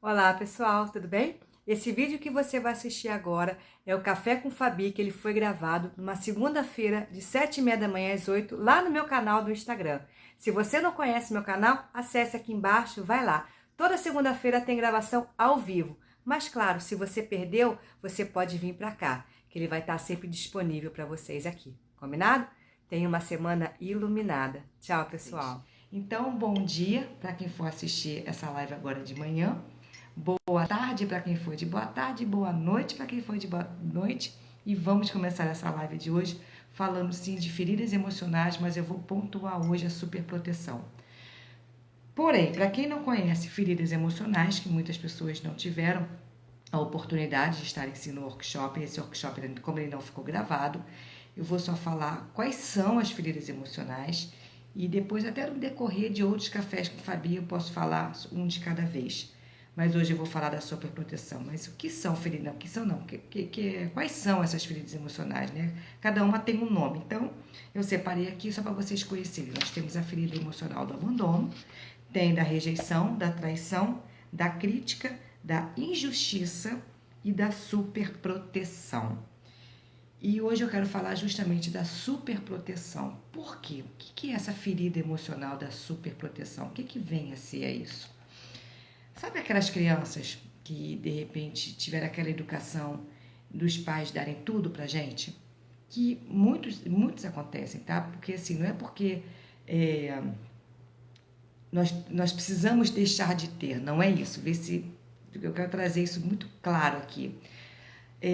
Olá pessoal, tudo bem? Esse vídeo que você vai assistir agora é o Café com Fabi, que ele foi gravado numa segunda-feira, de 7h30 da manhã às 8, lá no meu canal do Instagram. Se você não conhece meu canal, acesse aqui embaixo, vai lá. Toda segunda-feira tem gravação ao vivo. Mas claro, se você perdeu, você pode vir para cá, que ele vai estar sempre disponível para vocês aqui. Combinado? Tenha uma semana iluminada. Tchau, pessoal. Então, bom dia para quem for assistir essa live agora de manhã. Boa tarde para quem for de boa tarde, boa noite para quem for de boa noite. E vamos começar essa live de hoje falando sim de feridas emocionais, mas eu vou pontuar hoje a superproteção. Porém, para quem não conhece feridas emocionais, que muitas pessoas não tiveram a oportunidade de estar em no workshop, esse workshop, como ele não ficou gravado, eu vou só falar quais são as feridas emocionais e depois, até no decorrer de outros cafés com Fabi, eu posso falar um de cada vez. Mas hoje eu vou falar da superproteção. Mas o que são feridas? Não, o que são não? Quais são essas feridas emocionais, né? Cada uma tem um nome. Então, eu separei aqui só para vocês conhecerem. Nós temos a ferida emocional do abandono, tem da rejeição, da traição, da crítica, da injustiça e da superproteção. E hoje eu quero falar justamente da superproteção. Por quê? O que é essa ferida emocional da superproteção? O que vem a ser isso? Sabe aquelas crianças que de repente tiveram aquela educação dos pais darem tudo pra gente? Que muitos acontecem, tá? Porque assim, não é porque nós precisamos deixar de ter, não é isso. Vê se eu quero trazer isso muito claro aqui.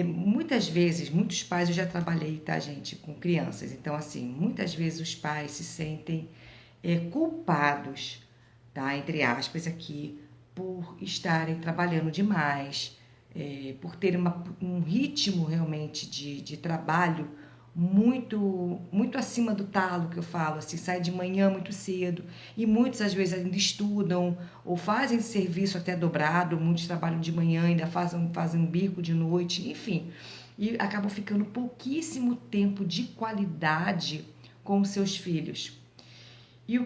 Muitas vezes, muitos pais, eu já trabalhei, tá, gente, com crianças, então, assim, muitas vezes os pais se sentem culpados, tá, entre aspas, aqui, por estarem trabalhando demais, por terem um ritmo realmente de trabalho muito acima do talo, que eu falo, assim, sai de manhã muito cedo e muitos às vezes ainda estudam ou fazem serviço até dobrado, muitos trabalham de manhã, ainda fazem um bico de noite, enfim, e acabam ficando pouquíssimo tempo de qualidade com os seus filhos. E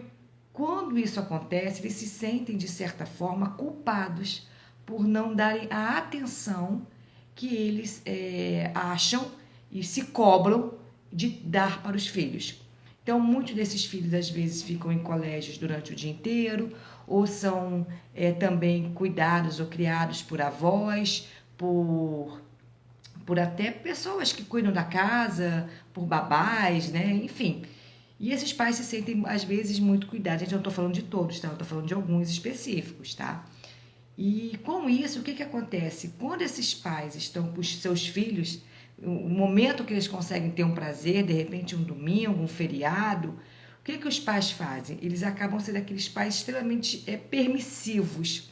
quando isso acontece, eles se sentem de certa forma culpados por não darem a atenção que eles acham e se cobram de dar para os filhos. Então, muitos desses filhos às vezes ficam em colégios durante o dia inteiro, ou são também cuidados ou criados por avós, por até pessoas que cuidam da casa, por babás, né? Enfim. E esses pais se sentem, às vezes, muito cuidados. Gente, eu não estou falando de todos, tá? Eu estou falando de alguns específicos, tá? E com isso, o que acontece? Quando esses pais estão com os seus filhos, o momento que eles conseguem ter um prazer, de repente um domingo, um feriado, o que os pais fazem? Eles acabam sendo aqueles pais extremamente permissivos.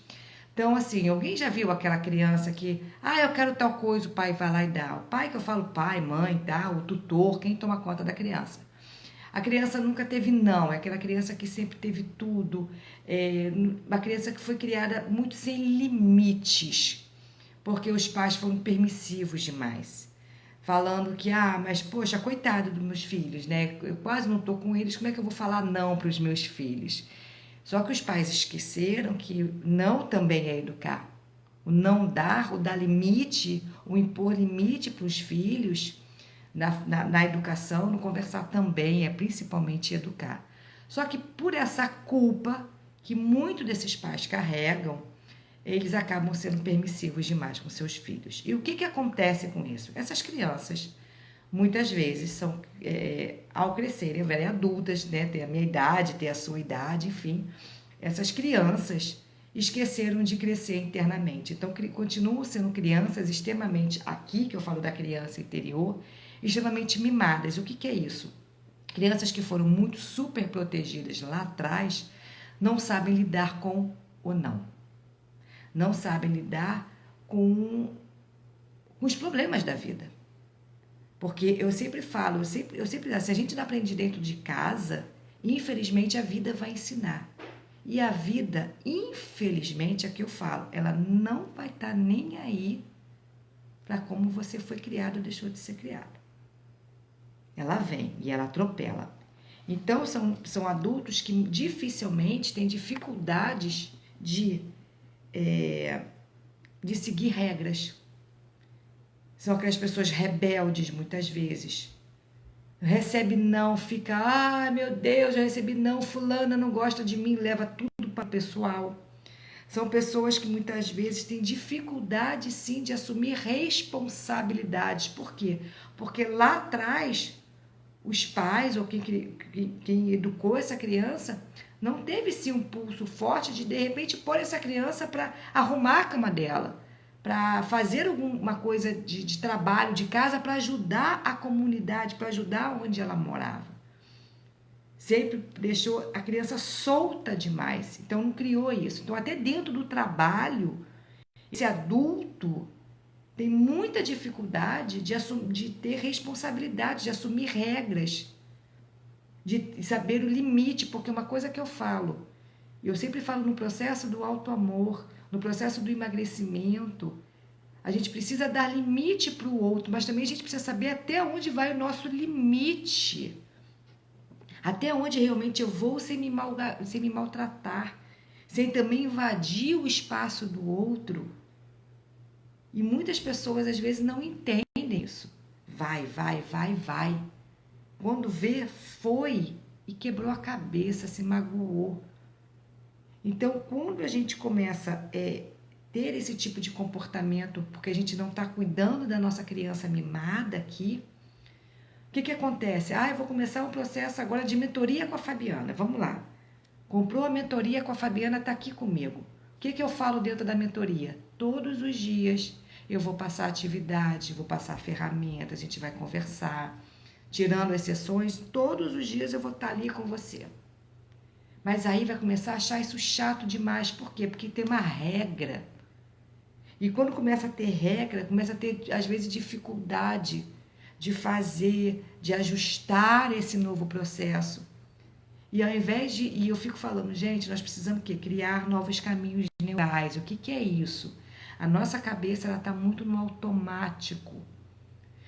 Então, assim, alguém já viu aquela criança que, eu quero tal coisa, o pai vai lá e dá. O pai que eu falo pai, mãe, tá? O tutor, quem toma conta da criança. A criança nunca teve não, é aquela criança que sempre teve tudo, uma criança que foi criada muito sem limites, porque os pais foram permissivos demais. Falando que, mas poxa, coitado dos meus filhos, né? Eu quase não tô com eles, como é que eu vou falar não para os meus filhos? Só que os pais esqueceram que não também é educar. O não dar, o dar limite, o impor limite para os filhos na educação, no conversar também, principalmente educar. Só que por essa culpa que muitos desses pais carregam, eles acabam sendo permissivos demais com seus filhos. E o que acontece com isso? Essas crianças, muitas vezes, são, ao crescerem, verem adultas, né, ter a minha idade, ter a sua idade, enfim, essas crianças esqueceram de crescer internamente. Então, continuam sendo crianças extremamente, aqui que eu falo da criança interior, extremamente mimadas. O que é isso? Crianças que foram muito super protegidas lá atrás não sabem lidar com o não. Não sabem lidar com os problemas da vida. Porque eu sempre falo, eu sempre se a gente não aprende dentro de casa, infelizmente a vida vai ensinar. E a vida, infelizmente, é que eu falo, ela não vai estar nem aí para como você foi criado ou deixou de ser criado. Ela vem e ela atropela. Então, são adultos que dificilmente têm dificuldades de de seguir regras. São aquelas pessoas rebeldes, muitas vezes. Recebe não, fica, ai meu Deus, eu recebi não, fulana não gosta de mim, leva tudo para o pessoal. São pessoas que muitas vezes têm dificuldade, sim, de assumir responsabilidades. Por quê? Porque lá atrás, os pais ou quem educou essa criança não teve, sim, um pulso forte de repente, pôr essa criança para arrumar a cama dela, para fazer alguma coisa de trabalho, de casa, para ajudar a comunidade, para ajudar onde ela morava. Sempre deixou a criança solta demais, então não criou isso. Então, até dentro do trabalho, esse adulto tem muita dificuldade de ter responsabilidade, de assumir regras, de saber o limite, porque uma coisa que eu sempre falo no processo do auto-amor, no processo do emagrecimento, a gente precisa dar limite para o outro, mas também a gente precisa saber até onde vai o nosso limite. Até onde realmente eu vou sem me maltratar, sem também invadir o espaço do outro. E muitas pessoas às vezes não entendem isso. Vai. Quando vê, foi e quebrou a cabeça, se magoou. Então, quando a gente começa a ter esse tipo de comportamento, porque a gente não está cuidando da nossa criança mimada aqui, o que acontece? Eu vou começar um processo agora de mentoria com a Fabiana. Vamos lá. Comprou a mentoria com a Fabiana, está aqui comigo. O que eu falo dentro da mentoria? Todos os dias eu vou passar atividade, vou passar ferramentas, a gente vai conversar, tirando exceções, todos os dias eu vou estar ali com você. Mas aí vai começar a achar isso chato demais. Por quê? Porque tem uma regra. E quando começa a ter regra, começa a ter, às vezes, dificuldade de fazer, de ajustar esse novo processo. E ao invés de... E eu fico falando, gente, nós precisamos o quê? Criar novos caminhos neurais. O que é isso? A nossa cabeça está muito no automático.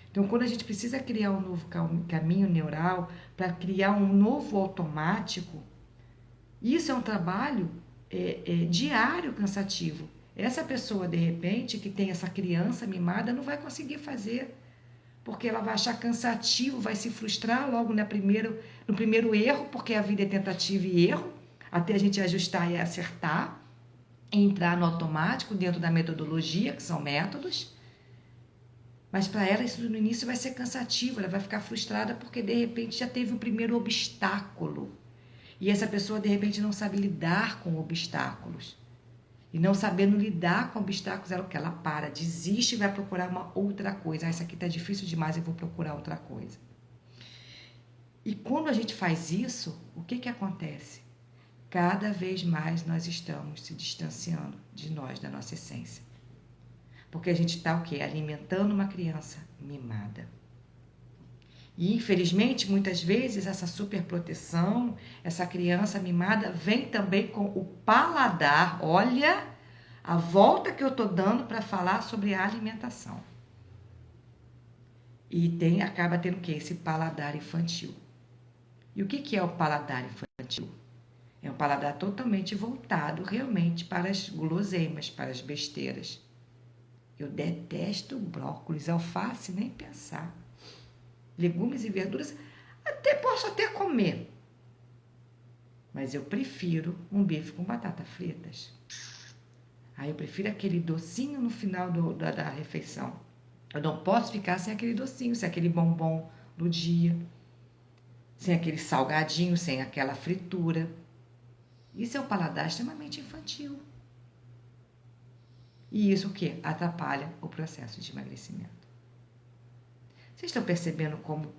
Então, quando a gente precisa criar um novo caminho neural para criar um novo automático, isso é um trabalho diário cansativo. Essa pessoa, de repente, que tem essa criança mimada, não vai conseguir fazer, porque ela vai achar cansativo, vai se frustrar logo no primeiro erro, porque a vida é tentativa e erro, até a gente ajustar e acertar, entrar no automático dentro da metodologia, que são métodos. Mas para ela isso no início vai ser cansativo, ela vai ficar frustrada porque de repente já teve o primeiro obstáculo. E essa pessoa de repente não sabe lidar com obstáculos. E não sabendo lidar com obstáculos, ela para, desiste e vai procurar uma outra coisa. Isso aqui está difícil demais, eu vou procurar outra coisa. E quando a gente faz isso, o que acontece? Cada vez mais nós estamos se distanciando de nós, da nossa essência. Porque a gente está o quê? Alimentando uma criança mimada. E, infelizmente, muitas vezes, essa superproteção, essa criança mimada, vem também com o paladar. Olha a volta que eu estou dando para falar sobre a alimentação. E acaba tendo o quê? Esse paladar infantil. E o que é o paladar infantil? É um paladar totalmente voltado realmente para as guloseimas, para as besteiras. Eu detesto brócolis, alface, nem pensar. Legumes e verduras, posso até comer. Mas eu prefiro um bife com batatas fritas. Aí eu prefiro aquele docinho no final da refeição. Eu não posso ficar sem aquele docinho, sem aquele bombom do dia, sem aquele salgadinho, sem aquela fritura. Isso é um paladar extremamente infantil. E isso o quê? Atrapalha o processo de emagrecimento. Vocês estão percebendo como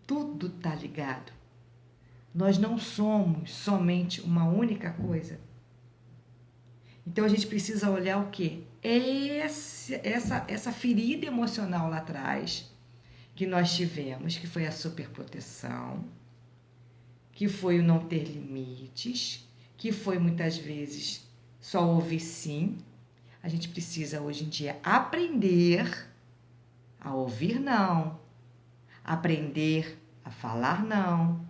tudo está ligado? Nós não somos somente uma única coisa. Então a gente precisa olhar o quê? Essa ferida emocional lá atrás que nós tivemos, que foi a superproteção, que foi o não ter limites, que foi muitas vezes só ouvir sim. A gente precisa hoje em dia aprender a ouvir não, aprender a falar não.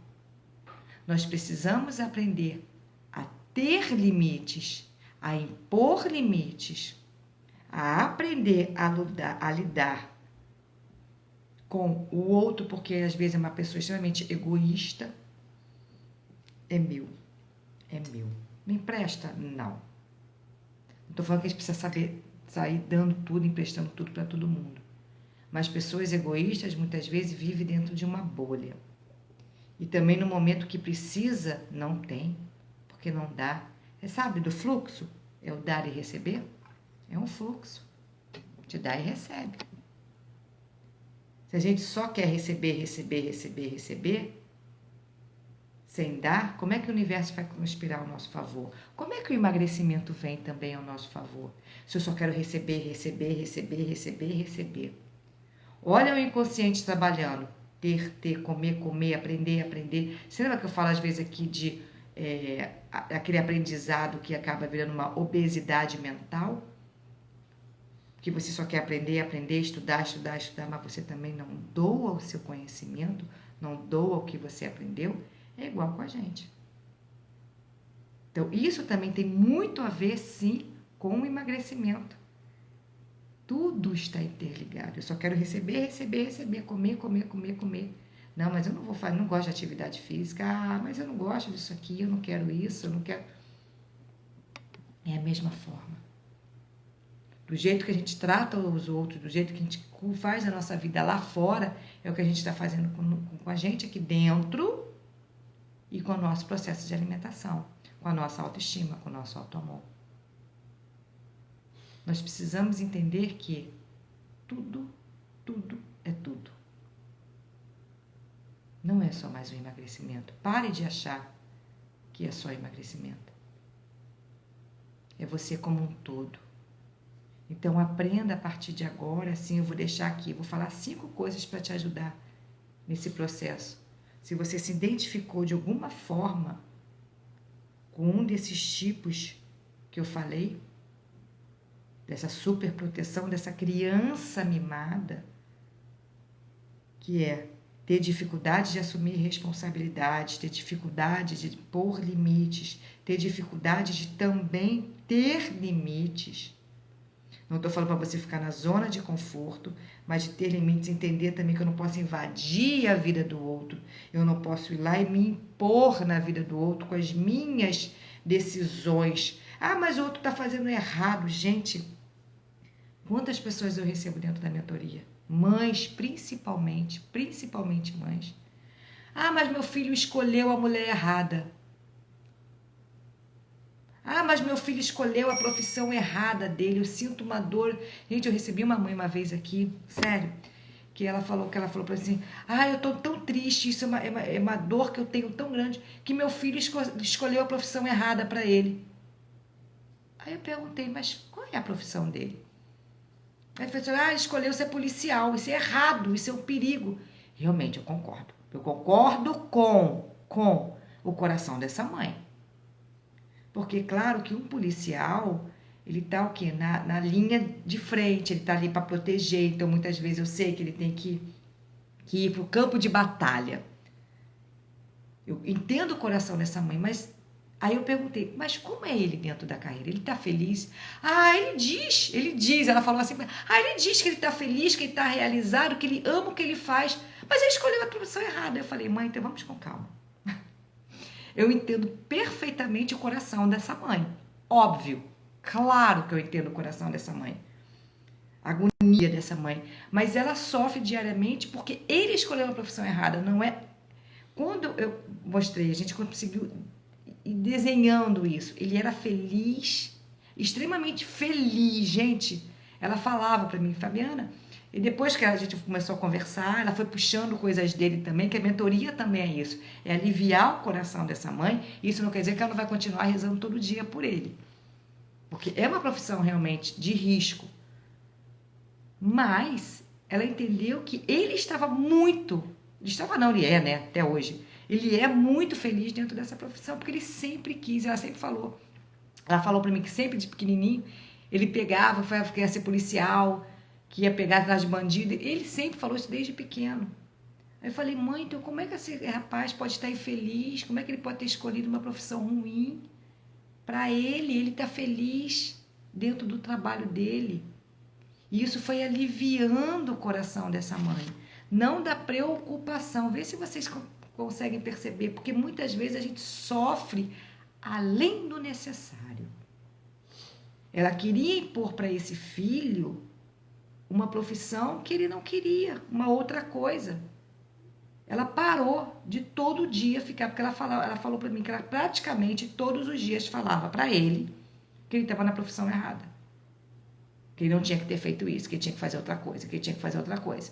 Nós precisamos aprender a ter limites, a impor limites, a aprender a lidar com o outro, porque às vezes é uma pessoa extremamente egoísta, é meu. Me empresta? Não. Não estou falando que a gente precisa saber sair dando tudo, emprestando tudo para todo mundo. Mas pessoas egoístas muitas vezes vivem dentro de uma bolha. E também no momento que precisa, não tem, porque não dá. Sabe do fluxo? É o dar e receber? É um fluxo. Te dá e recebe. Se a gente só quer receber, sem dar, como é que o universo vai conspirar ao nosso favor? Como é que o emagrecimento vem também ao nosso favor? Se eu só quero receber. Olha o inconsciente trabalhando. Ter, comer, aprender. Você lembra que eu falo às vezes aqui de aquele aprendizado que acaba virando uma obesidade mental? Que você só quer aprender, estudar, mas você também não doa o seu conhecimento, não doa o que você aprendeu, é igual com a gente. Então, isso também tem muito a ver, sim, com o emagrecimento. Tudo está interligado. Eu só quero receber, comer. Não, mas eu não vou fazer, não gosto de atividade física. Ah, mas eu não gosto disso aqui, eu não quero isso, eu não quero... É a mesma forma. Do jeito que a gente trata os outros, do jeito que a gente faz a nossa vida lá fora, é o que a gente está fazendo com a gente aqui dentro e com o nosso processo de alimentação, com a nossa autoestima, com o nosso auto-amor. Nós precisamos entender que tudo é tudo. Não é só mais um emagrecimento. Pare de achar que é só emagrecimento. É você como um todo. Então, aprenda a partir de agora, assim, eu vou deixar aqui, vou falar 5 coisas para te ajudar nesse processo. Se você se identificou de alguma forma com um desses tipos que eu falei, dessa super proteção, dessa criança mimada, que é ter dificuldade de assumir responsabilidades, ter dificuldade de pôr limites, ter dificuldade de também ter limites. Não estou falando para você ficar na zona de conforto, mas de ter limites, entender também que eu não posso invadir a vida do outro. Eu não posso ir lá e me impor na vida do outro com as minhas decisões. Ah, mas o outro está fazendo errado. Gente, quantas pessoas eu recebo dentro da mentoria? Mães, principalmente mães. Ah, mas meu filho escolheu a mulher errada. Ah, mas meu filho escolheu a profissão errada dele, eu sinto uma dor. Gente, eu recebi uma mãe uma vez aqui, sério, que ela falou para mim assim, eu tô tão triste, isso é uma dor que eu tenho tão grande, que meu filho escolheu a profissão errada para ele. Aí eu perguntei, mas qual é a profissão dele? Aí ele falou assim, escolheu ser policial, isso é errado, isso é um perigo. Realmente, eu concordo. Eu concordo com o coração dessa mãe. Porque, claro, que um policial, ele tá o quê? Na linha de frente, ele tá ali para proteger. Então, muitas vezes eu sei que ele tem que ir para o campo de batalha. Eu entendo o coração dessa mãe, mas aí eu perguntei, mas como é ele dentro da carreira? Ele tá feliz? Ele diz, ela falou assim, ele diz que ele tá feliz, que ele tá realizado, que ele ama o que ele faz, mas ele escolheu a profissão errada. Eu falei, mãe, então vamos com calma. Eu entendo perfeitamente o coração dessa mãe. Óbvio, claro que eu entendo o coração dessa mãe. A agonia dessa mãe. Mas ela sofre diariamente porque ele escolheu uma profissão errada, não é? Quando eu mostrei, a gente conseguiu ir desenhando isso. Ele era feliz, extremamente feliz, gente. Ela falava para mim, Fabiana, e depois que a gente começou a conversar, ela foi puxando coisas dele também, que a mentoria também é isso. É aliviar o coração dessa mãe. Isso não quer dizer que ela não vai continuar rezando todo dia por ele. Porque é uma profissão realmente de risco. Mas ela entendeu que ele estava muito... Ele é, né? Até hoje. Ele é muito feliz dentro dessa profissão, porque ele sempre quis, ela sempre falou. Ela falou para mim que sempre de pequenininho, ele pegava, ia ser policial, que ia pegar atrás de bandido. Ele sempre falou isso desde pequeno. Aí eu falei, mãe, então como é que esse rapaz pode estar infeliz? Como é que ele pode ter escolhido uma profissão ruim? para ele tá feliz dentro do trabalho dele. E isso foi aliviando o coração dessa mãe, não da preocupação. Vê se vocês conseguem perceber, porque muitas vezes a gente sofre além do necessário. Ela queria impor para esse filho uma profissão que ele não queria, uma outra coisa. Ela parou de todo dia ficar, porque ela falou para mim que ela praticamente todos os dias falava para ele que ele estava na profissão errada. Que ele não tinha que ter feito isso, que ele tinha que fazer outra coisa, que ele tinha que fazer outra coisa.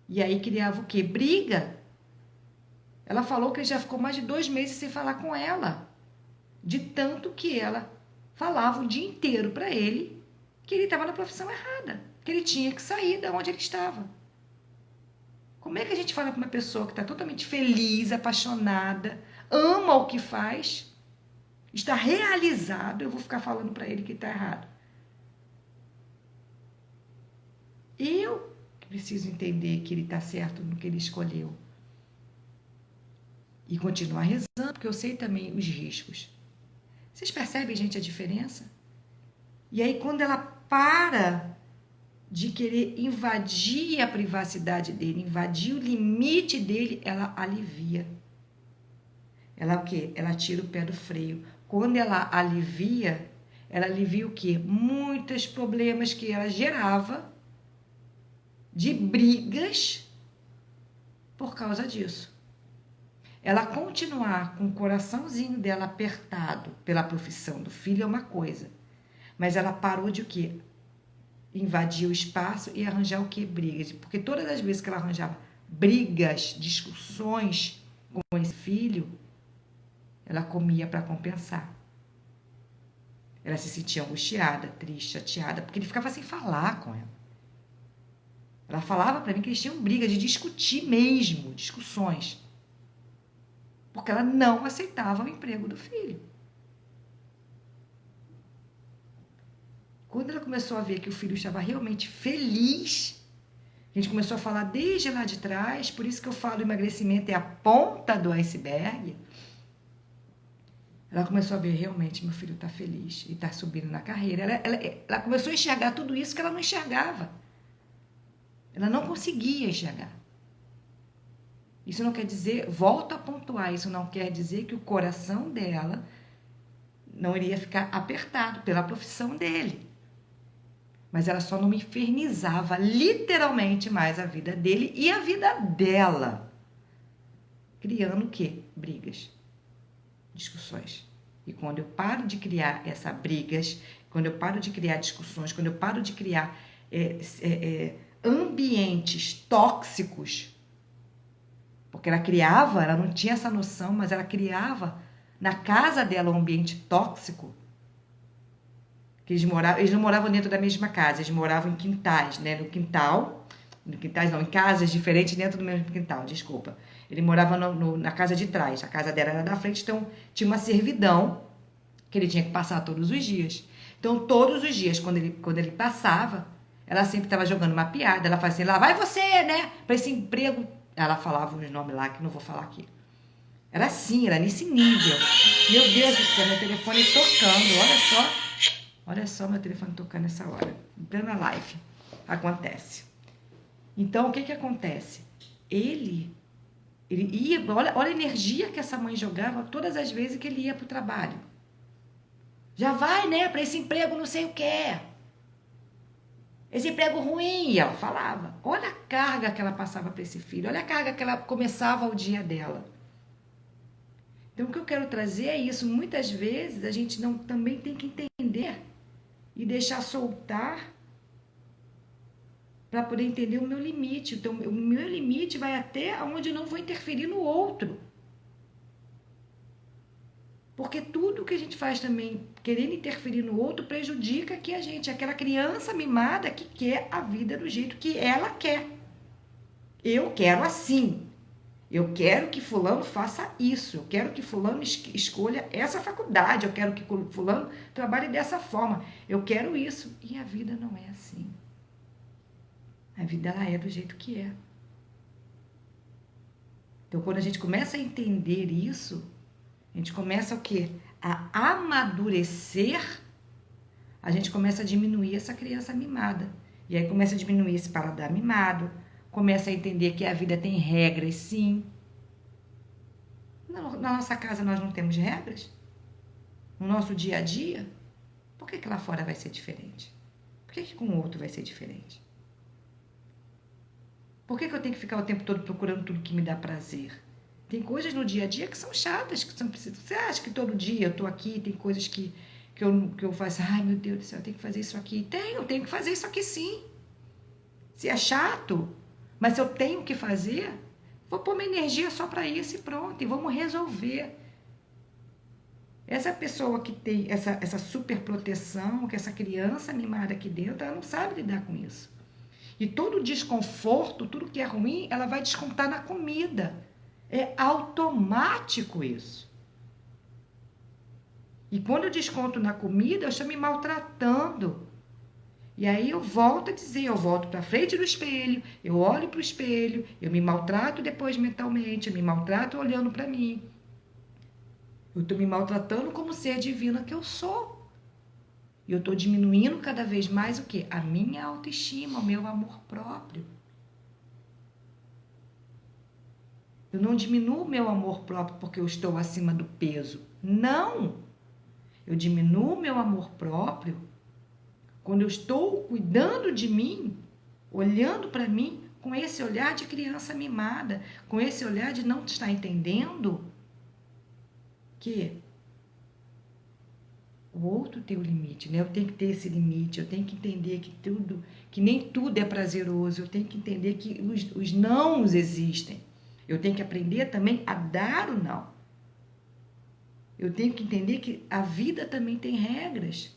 E aí criava o quê? Briga. Ela falou que ele já ficou mais de 2 meses sem falar com ela. De tanto que ela falava o dia inteiro para ele que ele estava na profissão errada. Que ele tinha que sair de onde ele estava. Como é que a gente fala para uma pessoa que está totalmente feliz, apaixonada, ama o que faz, está realizado, eu vou ficar falando para ele que está errado? Eu preciso entender que ele está certo no que ele escolheu. E continuar rezando, porque eu sei também os riscos. Vocês percebem, gente, a diferença? E aí, quando ela para de querer invadir a privacidade dele, invadir o limite dele, ela alivia. Ela o quê? Ela tira o pé do freio. Quando ela alivia o quê? Muitos problemas que ela gerava de brigas por causa disso. Ela continuar com o coraçãozinho dela apertado pela profissão do filho é uma coisa, mas ela parou de o quê? Invadir o espaço e arranjar o quê? Brigas. Porque todas as vezes que ela arranjava brigas, discussões com esse filho, ela comia para compensar. Ela se sentia angustiada, triste, chateada, porque ele ficava sem falar com ela. Ela falava para mim que eles tinham briga de discutir mesmo, discussões. Porque ela não aceitava o emprego do filho. Quando ela começou a ver que o filho estava realmente feliz, a gente começou a falar desde lá de trás, por isso que eu falo emagrecimento é a ponta do iceberg. Ela começou a ver, realmente, meu filho está feliz e está subindo na carreira. Ela começou a enxergar tudo isso que ela não enxergava. Ela não conseguia enxergar. Isso não quer dizer, volto a pontuar, isso não quer dizer que o coração dela não iria ficar apertado pela profissão dele. Mas ela só não infernizava literalmente mais a vida dele e a vida dela. Criando o quê? Brigas, discussões. E quando eu paro de criar essas brigas, quando eu paro de criar discussões, quando eu paro de criar ambientes tóxicos, porque ela não tinha essa noção, mas ela criava na casa dela um ambiente tóxico, que eles não moravam dentro da mesma casa, eles moravam em quintais, né? Em casas diferentes dentro do mesmo quintal, desculpa. Ele morava na casa de trás, a casa dela era da frente, então tinha uma servidão que ele tinha que passar todos os dias. Então, todos os dias, quando ele passava, ela sempre estava jogando uma piada, ela fazia assim, lá vai você, né, para esse emprego. Ela falava uns nomes lá que não vou falar aqui. Era assim, era nesse nível. Meu Deus do céu, meu telefone tocando, olha só meu telefone tocando nessa hora. Em plena live. Acontece. Então, o que acontece? Ele ia, olha a energia que essa mãe jogava todas as vezes que ele ia para o trabalho. Já vai, né, para esse emprego não sei o que. Esse emprego ruim, e ela falava. Olha a carga que ela passava para esse filho, olha a carga que ela começava o dia dela. Então, o que eu quero trazer é isso. Muitas vezes, a gente também tem que entender e deixar soltar para poder entender o meu limite. Então, o meu limite vai até onde eu não vou interferir no outro. Porque tudo que a gente faz também, querendo interferir no outro, prejudica aqui a gente. Aquela criança mimada que quer a vida do jeito que ela quer. Eu quero assim. Eu quero que fulano faça isso. Eu quero que fulano escolha essa faculdade. Eu quero que fulano trabalhe dessa forma. Eu quero isso. E a vida não é assim. A vida, ela é do jeito que é. Então, quando a gente começa a entender isso, a gente começa o quê? a amadurecer, a gente começa a diminuir essa criança mimada. E aí começa a diminuir esse paladar mimado, começa a entender que a vida tem regras, sim. Na nossa casa nós não temos regras? No nosso dia a dia? Por que lá fora vai ser diferente? Por que com o outro vai ser diferente? Por que eu tenho que ficar o tempo todo procurando tudo que me dá prazer? Tem coisas no dia a dia que são chatas, que são precisas. Você acha que todo dia eu tô aqui, tem coisas que eu faço, ai meu Deus do céu, eu tenho que fazer isso aqui. Eu tenho que fazer isso aqui sim. Se é chato, mas se eu tenho que fazer, vou pôr minha energia só para isso e pronto, e vamos resolver. Essa pessoa que tem essa super proteção, que essa criança mimada aqui dentro, ela não sabe lidar com isso. E todo desconforto, tudo que é ruim, ela vai descontar na comida. É automático isso. E quando eu desconto na comida, eu estou me maltratando. E aí eu volto a dizer, eu volto para frente do espelho, eu olho para o espelho, eu me maltrato depois mentalmente, eu me maltrato olhando para mim. Eu estou me maltratando como ser divina que eu sou. E eu estou diminuindo cada vez mais o quê? A minha autoestima, o meu amor próprio. Eu não diminuo o meu amor próprio porque eu estou acima do peso. Não! Eu diminuo o meu amor próprio quando eu estou cuidando de mim, olhando para mim com esse olhar de criança mimada, com esse olhar de não estar entendendo que o outro tem o limite, né? Eu tenho que ter esse limite, eu tenho que entender que nem tudo é prazeroso, eu tenho que entender que os nãos existem. Eu tenho que aprender também a dar o não. Eu tenho que entender que a vida também tem regras.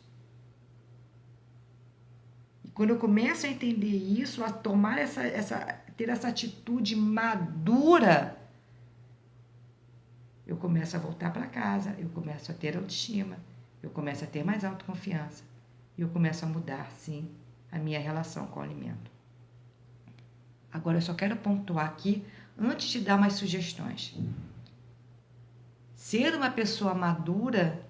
E quando eu começo a entender isso, a tomar ter essa atitude madura, eu começo a voltar para casa, eu começo a ter autoestima, eu começo a ter mais autoconfiança e eu começo a mudar, sim, a minha relação com o alimento. Agora, eu só quero pontuar aqui, antes de dar umas sugestões. Ser uma pessoa madura,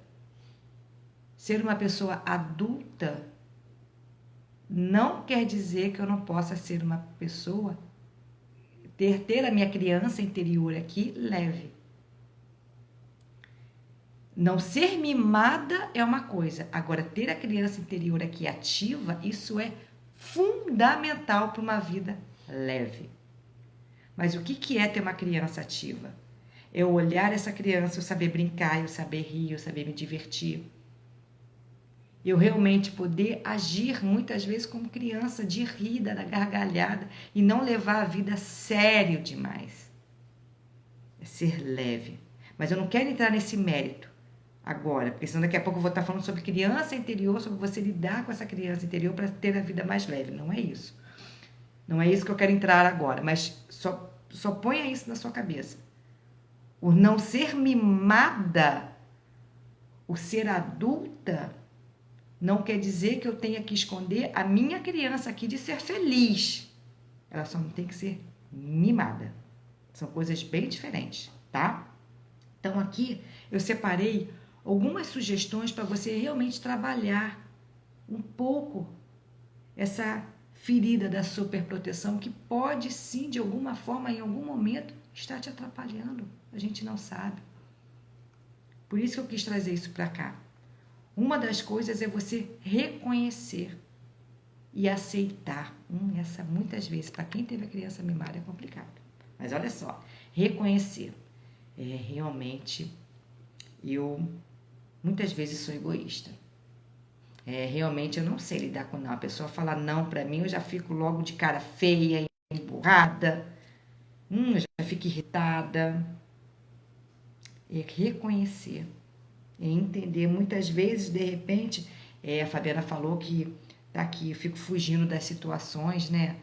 ser uma pessoa adulta, não quer dizer que eu não possa ser uma pessoa, ter a minha criança interior aqui leve. Não ser mimada é uma coisa, agora ter a criança interior aqui ativa, isso é fundamental para uma vida leve. Mas o que é ter uma criança ativa? É eu olhar essa criança, eu saber brincar, eu saber rir, eu saber me divertir. Eu realmente poder agir muitas vezes como criança, de rir, da gargalhada e não levar a vida a sério demais. É ser leve. Mas eu não quero entrar nesse mérito agora, porque senão daqui a pouco eu vou estar falando sobre criança interior, sobre você lidar com essa criança interior para ter a vida mais leve. Não é isso. Não é isso que eu quero entrar agora, mas só ponha isso na sua cabeça. O não ser mimada, o ser adulta, não quer dizer que eu tenha que esconder a minha criança aqui de ser feliz. Ela só não tem que ser mimada. São coisas bem diferentes, tá? Então aqui eu separei algumas sugestões para você realmente trabalhar um pouco essa ferida da superproteção que pode sim, de alguma forma, em algum momento, estar te atrapalhando. A gente não sabe. Por isso que eu quis trazer isso para cá. Uma das coisas é você reconhecer e aceitar. Essa muitas vezes, para quem teve a criança mimada, é complicado. Mas olha só, reconhecer. Realmente, eu muitas vezes sou egoísta. Realmente eu não sei lidar com não. A pessoa fala não para mim, eu já fico logo de cara feia, emburrada. Eu já fico irritada. É reconhecer. É entender. Muitas vezes, de repente, a Fabiana falou que tá aqui, eu fico fugindo das situações, né?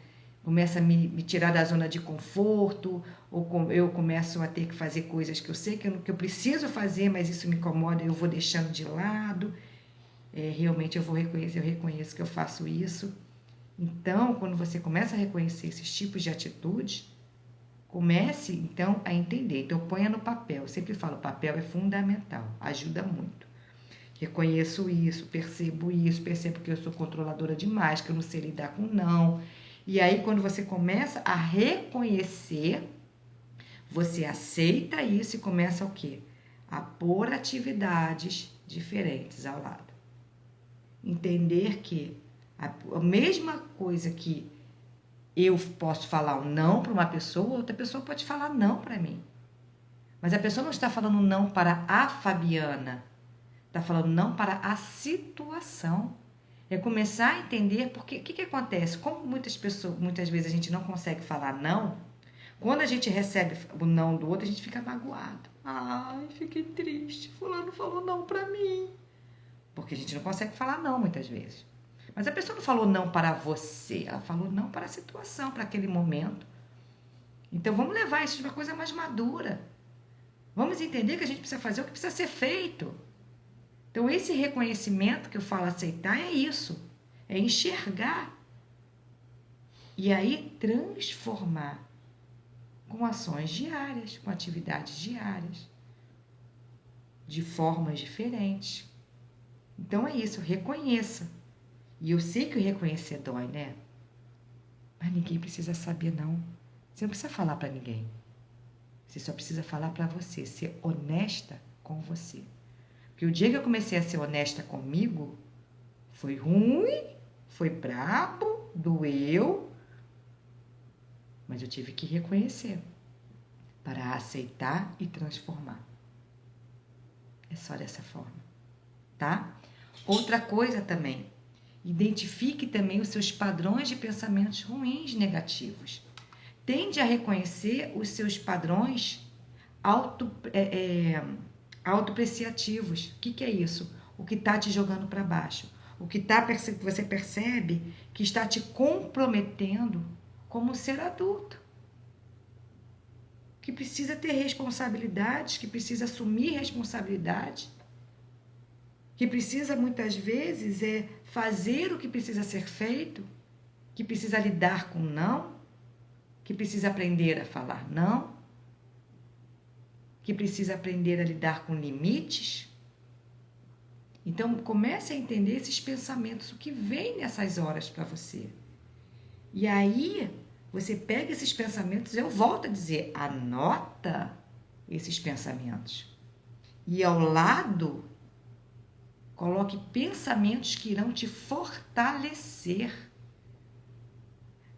Começa a me tirar da zona de conforto, ou eu começo a ter que fazer coisas que eu sei que eu preciso fazer, mas isso me incomoda, eu vou deixando de lado. Realmente eu reconheço que eu faço isso. Então, quando você começa a reconhecer esses tipos de atitudes, comece, então, a entender. Então, ponha no papel. Eu sempre falo, papel é fundamental, ajuda muito. Reconheço isso, percebo que eu sou controladora demais, que eu não sei lidar com não. E aí, quando você começa a reconhecer, você aceita isso e começa o quê? A pôr atividades diferentes ao lado. Entender que a mesma coisa que eu posso falar um não para uma pessoa, outra pessoa pode falar não para mim. Mas a pessoa não está falando não para a Fabiana, está falando não para a situação. É começar a entender porque o que acontece? Como muitas vezes a gente não consegue falar não, quando a gente recebe o não do outro, a gente fica magoado. Ai, fiquei triste, fulano falou não para mim. Porque a gente não consegue falar não muitas vezes. Mas a pessoa não falou não para você, ela falou não para a situação, para aquele momento. Então vamos levar isso de uma coisa mais madura. Vamos entender que a gente precisa fazer o que precisa ser feito. Então esse reconhecimento que eu falo aceitar é isso. É enxergar. E aí transformar com ações diárias, com atividades diárias. De formas diferentes. Então é isso, reconheça. E eu sei que o reconhecer dói, né? Mas ninguém precisa saber, não. Você não precisa falar para ninguém. Você só precisa falar para você, ser honesta com você. Porque o dia que eu comecei a ser honesta comigo, foi ruim, foi brabo, doeu, mas eu tive que reconhecer para aceitar e transformar. É só dessa forma, tá? Outra coisa também, identifique também os seus padrões de pensamentos ruins, negativos. Tende a reconhecer os seus padrões autopreciativos. O que é isso? O que está te jogando para baixo. O que você percebe que está te comprometendo como ser adulto. Que precisa ter responsabilidades, que precisa assumir responsabilidade. Que precisa, muitas vezes, fazer o que precisa ser feito. Que precisa lidar com não. Que precisa aprender a falar não, que precisa aprender a lidar com limites. Então, comece a entender esses pensamentos, o que vem nessas horas para você. E aí, você pega esses pensamentos, eu volto a dizer, anota esses pensamentos. E ao lado, coloque pensamentos que irão te fortalecer.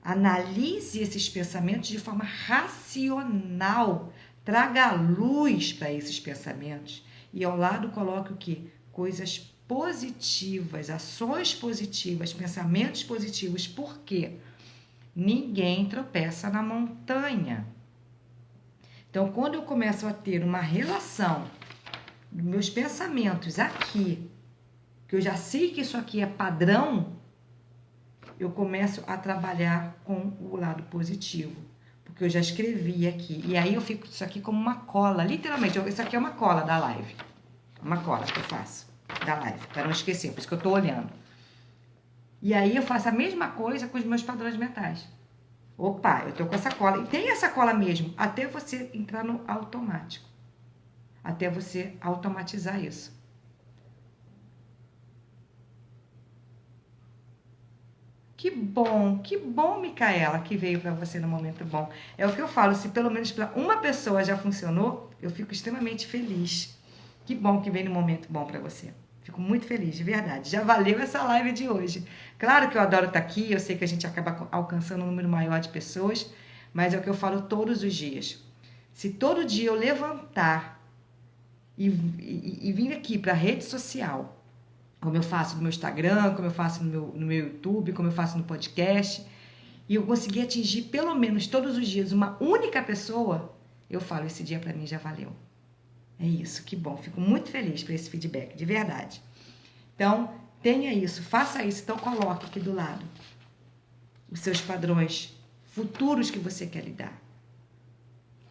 Analise esses pensamentos de forma racional. Traga luz para esses pensamentos. E ao lado coloque o quê? Coisas positivas, ações positivas, pensamentos positivos. Por quê? Ninguém tropeça na montanha. Então, quando eu começo a ter uma relação dos meus pensamentos aqui, que eu já sei que isso aqui é padrão, eu começo a trabalhar com o lado positivo, porque eu já escrevi aqui, e aí eu fico isso aqui como uma cola, literalmente, isso aqui é uma cola da live, uma cola que eu faço da live, para não esquecer, por isso que eu tô olhando. E aí eu faço a mesma coisa com os meus padrões mentais. Opa, eu tô com essa cola, e tem essa cola mesmo, até você entrar no automático, até você automatizar isso. Que bom, Micaela, que veio para você no momento bom. É o que eu falo, se pelo menos para uma pessoa já funcionou, eu fico extremamente feliz. Que bom que veio no momento bom para você. Fico muito feliz, de verdade. Já valeu essa live de hoje. Claro que eu adoro estar aqui, eu sei que a gente acaba alcançando um número maior de pessoas, mas é o que eu falo todos os dias. Se todo dia eu levantar e vir aqui para a rede social, como eu faço no meu Instagram, como eu faço no meu YouTube, como eu faço no podcast, e eu conseguir atingir pelo menos todos os dias uma única pessoa, eu falo, esse dia para mim já valeu. É isso, que bom, fico muito feliz por esse feedback, de verdade. Então, tenha isso, faça isso, então coloque aqui do lado os seus padrões futuros que você quer lidar.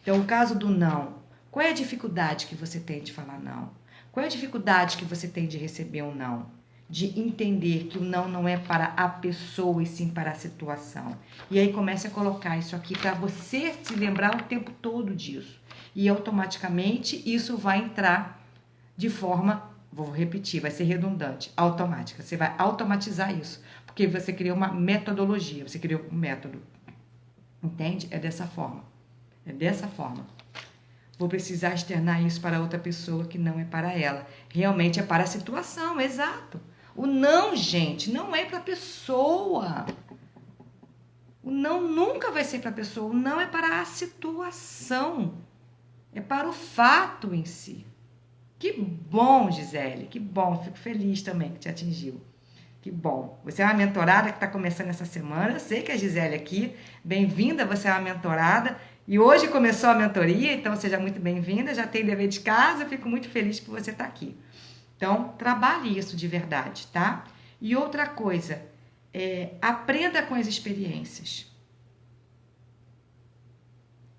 Então, o caso do não, qual é a dificuldade que você tem de falar não? Qual é a dificuldade que você tem de receber um não? De entender que o não é para a pessoa e sim para a situação. E aí comece a colocar isso aqui para você se lembrar o tempo todo disso. E automaticamente isso vai entrar de forma Vou repetir, vai ser redundante, automática. Você vai automatizar isso, porque você criou uma metodologia, você criou um método. Entende? É dessa forma. É dessa forma. Vou precisar externar isso para outra pessoa que não é para ela. Realmente é para a situação, exato. O não, gente, não é para a pessoa. O não nunca vai ser para a pessoa. O não é para a situação. É para o fato em si. Que bom, Gisele, que bom. Fico feliz também que te atingiu. Que bom. Você é uma mentorada que está começando essa semana. Eu sei que a Gisele aqui. Bem-vinda, você é uma mentorada. E hoje começou a mentoria, então seja muito bem-vinda. Já tem dever de casa, eu fico muito feliz por você estar aqui. Então, trabalhe isso de verdade, tá? E outra coisa, aprenda com as experiências.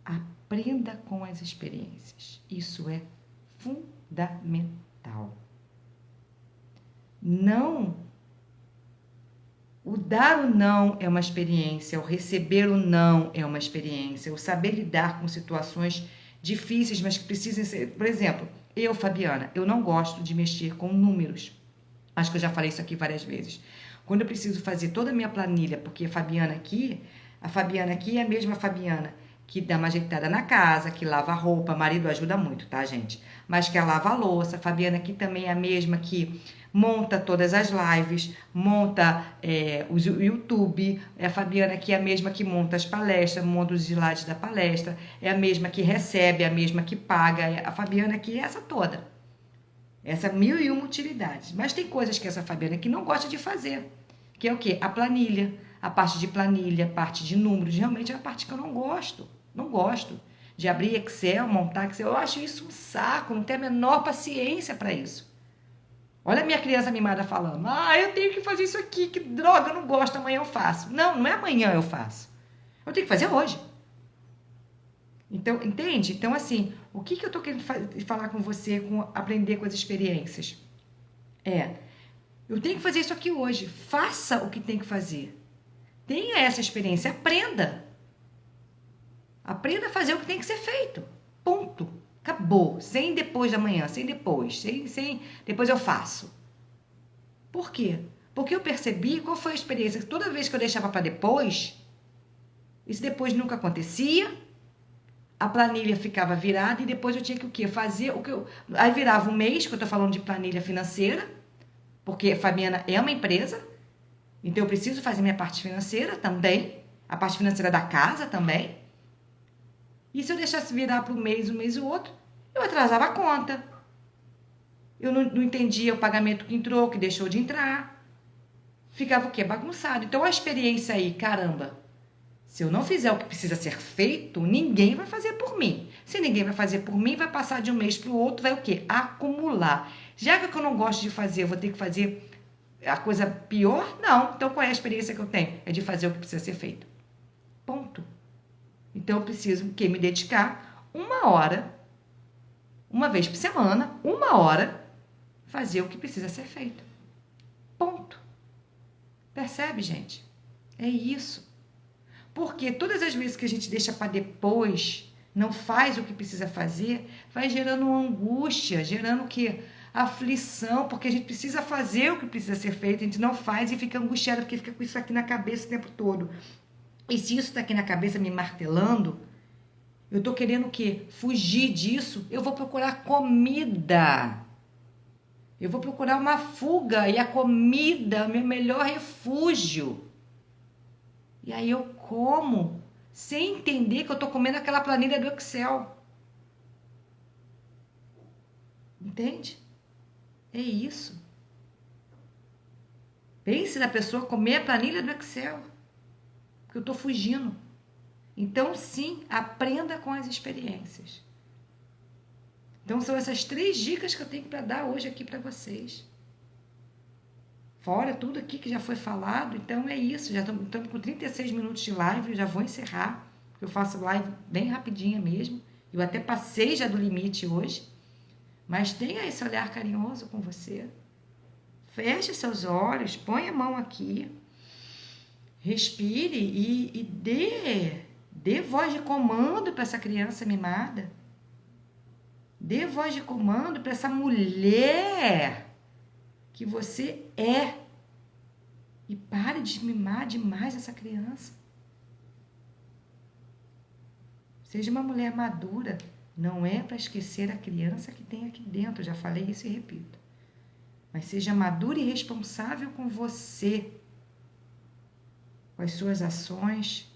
Aprenda com as experiências. Isso é fundamental. Não. O dar o não é uma experiência, o receber o não é uma experiência, o saber lidar com situações difíceis, mas que precisam ser... Por exemplo, eu, Fabiana, eu não gosto de mexer com números. Acho que eu já falei isso aqui várias vezes. Quando eu preciso fazer toda a minha planilha, porque a Fabiana aqui é a mesma Fabiana que dá uma ajeitada na casa, que lava a roupa, marido ajuda muito, tá, gente? Mas que lava a louça. A Fabiana aqui também é a mesma que monta todas as lives, monta o YouTube. A Fabiana aqui é a mesma que monta as palestras, monta os slides da palestra. É a mesma que recebe, é a mesma que paga. A Fabiana aqui é essa toda. Essa 1001 utilidades. Mas tem coisas que essa Fabiana aqui não gosta de fazer. Que é o quê? A planilha. A parte de planilha, a parte de números. Realmente é a parte que eu não gosto. Não gosto de abrir Excel, montar Excel. Eu acho isso um saco. Não tenho a menor paciência para isso. Olha a minha criança mimada falando. Eu tenho que fazer isso aqui. Que droga, eu não gosto. Amanhã eu faço. Não é amanhã eu faço. Eu tenho que fazer hoje. Então, entende? Então, assim, o que eu tô querendo falar com você, com aprender com as experiências? Eu tenho que fazer isso aqui hoje. Faça o que tem que fazer. Tenha essa experiência. Aprenda. Aprenda a fazer o que tem que ser feito. Ponto. Acabou. Sem depois da manhã, sem depois. Sem depois eu faço. Por quê? Porque eu percebi qual foi a experiência. Toda vez que eu deixava para depois, isso depois nunca acontecia. A planilha ficava virada e depois eu tinha que o quê? Fazer o que eu... Aí virava um mês, que eu tô falando de planilha financeira, porque a Fabiana é uma empresa, então eu preciso fazer minha parte financeira também, a parte financeira da casa também. E se eu deixasse virar para um mês e o outro, eu atrasava a conta. Eu não entendia o pagamento que entrou, que deixou de entrar. Ficava o quê? Bagunçado. Então a experiência aí, caramba, se eu não fizer o que precisa ser feito, ninguém vai fazer por mim. Se ninguém vai fazer por mim, vai passar de um mês para o outro, vai o quê? Acumular. Já que o que eu não gosto de fazer, eu vou ter que fazer a coisa pior? Não. Então qual é a experiência que eu tenho? É de fazer o que precisa ser feito. Ponto. Então eu preciso me dedicar 1 hora, uma vez por semana, 1 hora, fazer o que precisa ser feito. Ponto. Percebe, gente? É isso. Porque todas as vezes que a gente deixa para depois, não faz o que precisa fazer, vai gerando uma angústia, gerando o quê? Aflição, porque a gente precisa fazer o que precisa ser feito, a gente não faz e fica angustiado, porque fica com isso aqui na cabeça o tempo todo. E se isso está aqui na cabeça me martelando, eu estou querendo o quê? Fugir disso, eu vou procurar comida. Eu vou procurar uma fuga, e a comida é o meu melhor refúgio. E aí eu como, sem entender que eu estou comendo aquela planilha do Excel. Entende? É isso. Pense na pessoa comer a planilha do Excel. Porque eu estou fugindo. Então, sim, aprenda com as experiências. Então, são essas 3 dicas que eu tenho para dar hoje aqui para vocês. Fora tudo aqui que já foi falado, então é isso. Já estamos com 36 minutos de live, eu já vou encerrar. Eu faço live bem rapidinha mesmo. Eu até passei já do limite hoje. Mas tenha esse olhar carinhoso com você. Feche seus olhos, põe a mão aqui. Respire e dê voz de comando para essa criança mimada. Dê voz de comando para essa mulher que você é. E pare de mimar demais essa criança. Seja uma mulher madura. Não é para esquecer a criança que tem aqui dentro. Eu já falei isso e repito. Mas seja madura e responsável com você. Com as suas ações.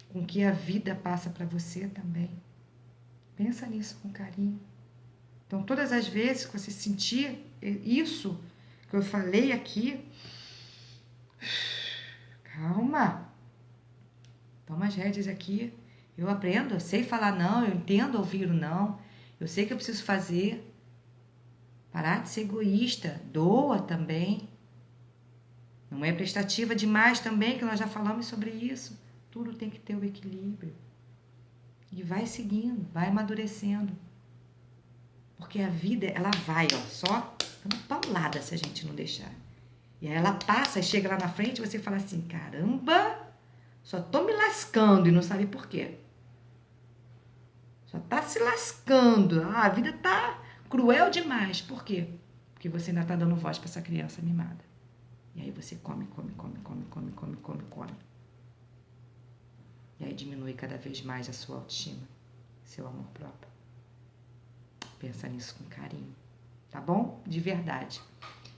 Com o que a vida passa para você também. Pensa nisso com carinho. Então, todas as vezes que você sentir isso que eu falei aqui, calma. Toma as rédeas aqui. Eu aprendo, eu sei falar não, eu entendo ouvir o não. Eu sei que eu preciso fazer. Parar de ser egoísta. Doa também. Não é prestativa demais também, que nós já falamos sobre isso. Tudo tem que ter o equilíbrio. E vai seguindo, vai amadurecendo. Porque a vida, ela vai, ó, só dando paulada se a gente não deixar. E aí ela passa e chega lá na frente e você fala assim, caramba, só tô me lascando e não sabe por quê. Só tá se lascando. A vida tá cruel demais. Por quê? Porque você ainda tá dando voz para essa criança mimada. E aí você come. E aí diminui cada vez mais a sua autoestima, seu amor próprio. Pensa nisso com carinho, tá bom? De verdade.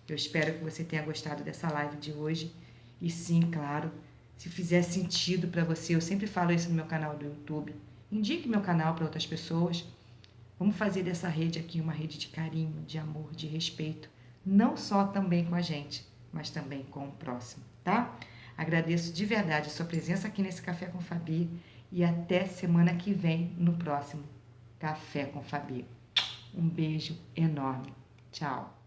Eu espero que você tenha gostado dessa live de hoje. E sim, claro, se fizer sentido para você, eu sempre falo isso no meu canal do YouTube. Indique meu canal para outras pessoas. Vamos fazer dessa rede aqui uma rede de carinho, de amor, de respeito. Não só também com a gente, mas também com o próximo, tá? Agradeço de verdade a sua presença aqui nesse Café com Fabi. E até semana que vem no próximo Café com Fabi. Um beijo enorme. Tchau.